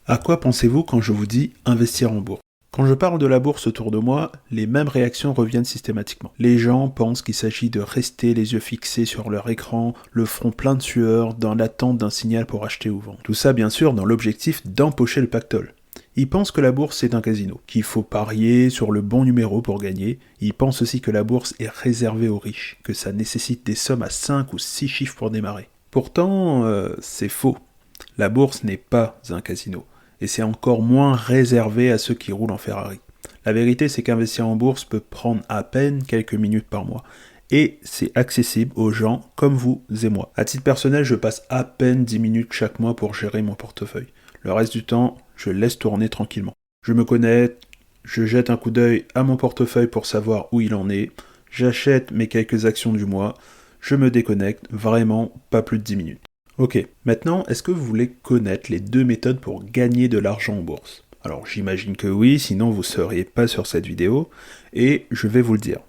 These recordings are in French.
À quoi pensez-vous quand je vous dis investir en bourse? Quand je parle de la bourse autour de moi, les mêmes réactions reviennent systématiquement. Les gens pensent qu'il s'agit de rester les yeux fixés sur leur écran, le front plein de sueur, dans l'attente d'un signal pour acheter ou vendre. Tout ça bien sûr dans l'objectif d'empocher le pactole. Ils pensent que la bourse c'est un casino, qu'il faut parier sur le bon numéro pour gagner. Ils pensent aussi que la bourse est réservée aux riches, que ça nécessite des sommes à 5 ou 6 chiffres pour démarrer. Pourtant, c'est faux. La bourse n'est pas un casino. Et c'est encore moins réservé à ceux qui roulent en Ferrari. La vérité, c'est qu'investir en bourse peut prendre à peine quelques minutes par mois. Et c'est accessible aux gens comme vous et moi. À titre personnel, je passe à peine 10 minutes chaque mois pour gérer mon portefeuille. Le reste du temps, je laisse tourner tranquillement. Je me connais, je jette un coup d'œil à mon portefeuille pour savoir où il en est, j'achète mes quelques actions du mois, je me déconnecte, vraiment pas plus de 10 minutes. Ok, maintenant, est-ce que vous voulez connaître les deux méthodes pour gagner de l'argent en bourse? Alors j'imagine que oui, sinon vous ne seriez pas sur cette vidéo, et je vais vous le dire.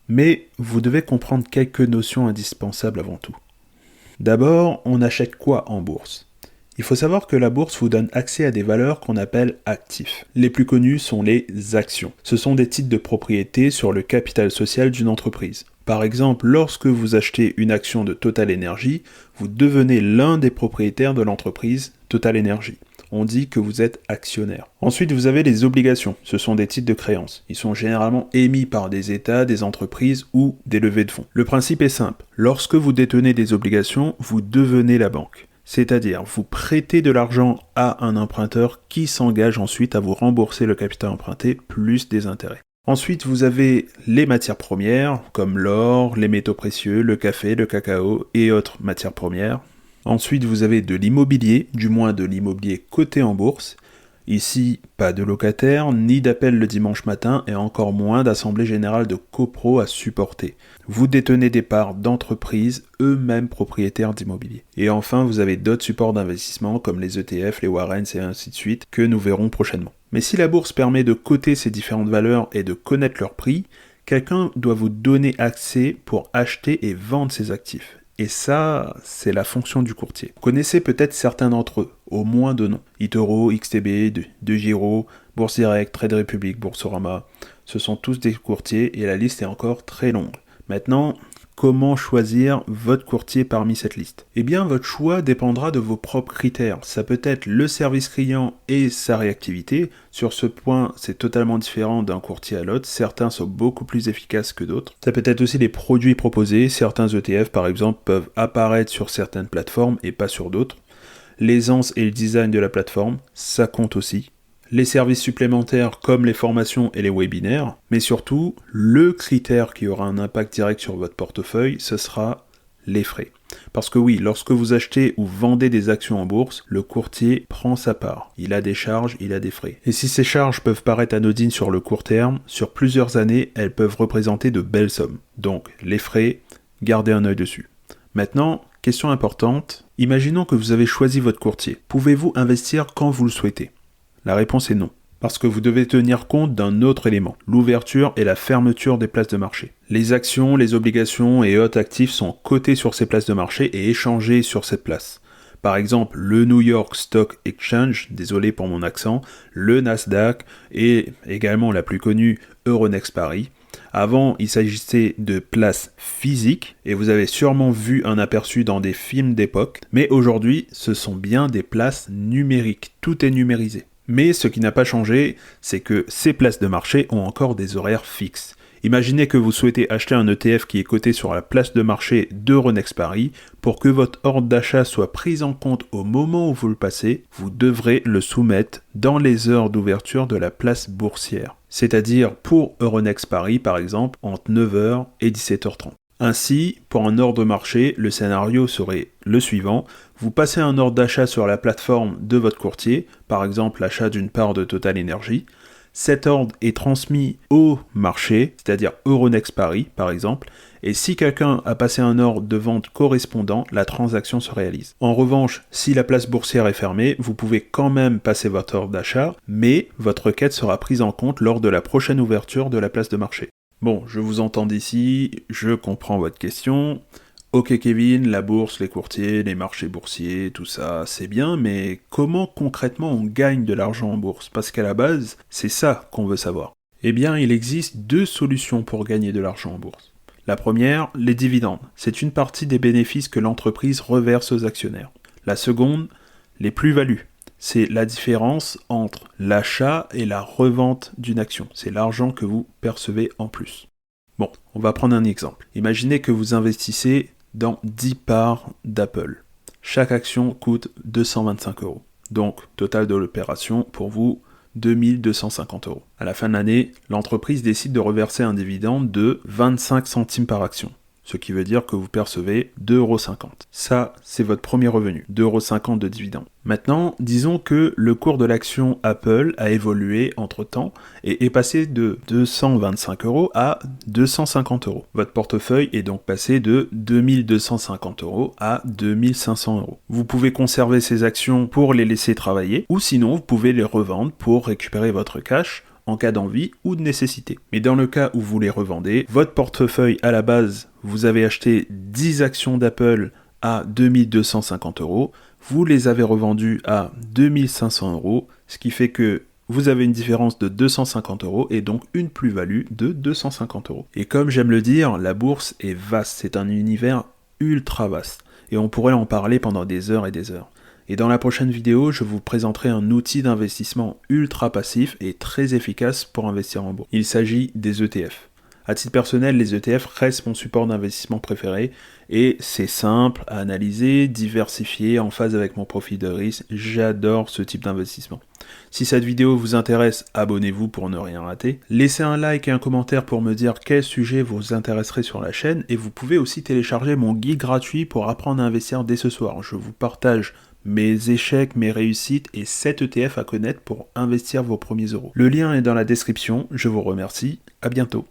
Mais vous devez comprendre quelques notions indispensables avant tout. D'abord, on achète quoi en bourse? Il faut savoir que la bourse vous donne accès à des valeurs qu'on appelle actifs. Les plus connus sont les actions. Ce sont des titres de propriété sur le capital social d'une entreprise. Par exemple, lorsque vous achetez une action de Total Energy, vous devenez l'un des propriétaires de l'entreprise Total Energy. On dit que vous êtes actionnaire. Ensuite, vous avez les obligations. Ce sont des titres de créance. Ils sont généralement émis par des États, des entreprises ou des levées de fonds. Le principe est simple. Lorsque vous détenez des obligations, vous devenez la banque. C'est-à-dire, vous prêtez de l'argent à un emprunteur qui s'engage ensuite à vous rembourser le capital emprunté plus des intérêts. Ensuite, vous avez les matières premières, comme l'or, les métaux précieux, le café, le cacao et autres matières premières. Ensuite, vous avez de l'immobilier, du moins de l'immobilier coté en bourse. Ici, pas de locataire, ni d'appel le dimanche matin, et encore moins d'assemblée générale de copro à supporter. Vous détenez des parts d'entreprises, eux-mêmes propriétaires d'immobilier. Et enfin, vous avez d'autres supports d'investissement, comme les ETF, les warrants et ainsi de suite, que nous verrons prochainement. Mais si la bourse permet de coter ces différentes valeurs et de connaître leur prix, quelqu'un doit vous donner accès pour acheter et vendre ces actifs. Et ça, c'est la fonction du courtier. Vous connaissez peut-être certains d'entre eux, au moins de noms. eToro, XTB, DeGiro, Bourse Direct, Trade Republic, Boursorama. Ce sont tous des courtiers et la liste est encore très longue. Maintenant, comment choisir votre courtier parmi cette liste? Eh bien, votre choix dépendra de vos propres critères. Ça peut être le service client et sa réactivité. Sur ce point, c'est totalement différent d'un courtier à l'autre. Certains sont beaucoup plus efficaces que d'autres. Ça peut être aussi les produits proposés. Certains ETF, par exemple, peuvent apparaître sur certaines plateformes et pas sur d'autres. L'aisance et le design de la plateforme, ça compte aussi. Les services supplémentaires comme les formations et les webinaires, mais surtout, le critère qui aura un impact direct sur votre portefeuille, ce sera les frais. Parce que oui, lorsque vous achetez ou vendez des actions en bourse, le courtier prend sa part. Il a des charges, il a des frais. Et si ces charges peuvent paraître anodines sur le court terme, sur plusieurs années, elles peuvent représenter de belles sommes. Donc, les frais, gardez un œil dessus. Maintenant, question importante, imaginons que vous avez choisi votre courtier. Pouvez-vous investir quand vous le souhaitez? La réponse est non, parce que vous devez tenir compte d'un autre élément, l'ouverture et la fermeture des places de marché. Les actions, les obligations et autres actifs sont cotés sur ces places de marché et échangés sur cette place. Par exemple, le New York Stock Exchange, désolé pour mon accent, le Nasdaq et également la plus connue Euronext Paris. Avant, il s'agissait de places physiques, et vous avez sûrement vu un aperçu dans des films d'époque, mais aujourd'hui, ce sont bien des places numériques, tout est numérisé. Mais ce qui n'a pas changé, c'est que ces places de marché ont encore des horaires fixes. Imaginez que vous souhaitez acheter un ETF qui est coté sur la place de marché d'Euronext Paris. Pour que votre ordre d'achat soit pris en compte au moment où vous le passez, vous devrez le soumettre dans les heures d'ouverture de la place boursière. C'est-à-dire pour Euronext Paris par exemple, entre 9h et 17h30. Ainsi, pour un ordre de marché, le scénario serait le suivant. Vous passez un ordre d'achat sur la plateforme de votre courtier, par exemple l'achat d'une part de Total Energy. Cet ordre est transmis au marché, c'est-à-dire Euronext Paris par exemple, et si quelqu'un a passé un ordre de vente correspondant, la transaction se réalise. En revanche, si la place boursière est fermée, vous pouvez quand même passer votre ordre d'achat, mais votre requête sera prise en compte lors de la prochaine ouverture de la place de marché. Bon, je vous entends d'ici, je comprends votre question. Ok Kevin, la bourse, les courtiers, les marchés boursiers, tout ça, c'est bien, mais comment concrètement on gagne de l'argent en bourse? Parce qu'à la base, c'est ça qu'on veut savoir. Eh bien, il existe deux solutions pour gagner de l'argent en bourse. La première, les dividendes. C'est une partie des bénéfices que l'entreprise reverse aux actionnaires. La seconde, les plus-values. C'est la différence entre l'achat et la revente d'une action. C'est l'argent que vous percevez en plus. Bon, on va prendre un exemple. Imaginez que vous investissez dans 10 parts d'Apple. Chaque action coûte 225 €. Donc, total de l'opération, pour vous, 2250 €. À la fin de l'année, l'entreprise décide de reverser un dividende de 25 centimes par action. Ce qui veut dire que vous percevez 2,50 €. Ça, c'est votre premier revenu, 2,50 € de dividende. Maintenant, disons que le cours de l'action Apple a évolué entre-temps et est passé de 225 € à 250 €. Votre portefeuille est donc passé de 2250 € à 2500 €. Vous pouvez conserver ces actions pour les laisser travailler, ou sinon vous pouvez les revendre pour récupérer votre cash en cas d'envie ou de nécessité. Mais dans le cas où vous les revendez, votre portefeuille à la base, vous avez acheté 10 actions d'Apple à 2250 €, vous les avez revendues à 2500 €, ce qui fait que vous avez une différence de 250 € et donc une plus-value de 250 €. Et comme j'aime le dire, la bourse est vaste, c'est un univers ultra vaste. Et on pourrait en parler pendant des heures et des heures. Et dans la prochaine vidéo, je vous présenterai un outil d'investissement ultra passif et très efficace pour investir en bourse. Il s'agit des ETF. À titre personnel, les ETF restent mon support d'investissement préféré et c'est simple à analyser, diversifié, en phase avec mon profil de risque. J'adore ce type d'investissement. Si cette vidéo vous intéresse, abonnez-vous pour ne rien rater. Laissez un like et un commentaire pour me dire quel sujet vous intéresserait sur la chaîne et vous pouvez aussi télécharger mon guide gratuit pour apprendre à investir dès ce soir. Je vous partage mes échecs, mes réussites et 7 ETF à connaître pour investir vos premiers euros. Le lien est dans la description, je vous remercie, à bientôt.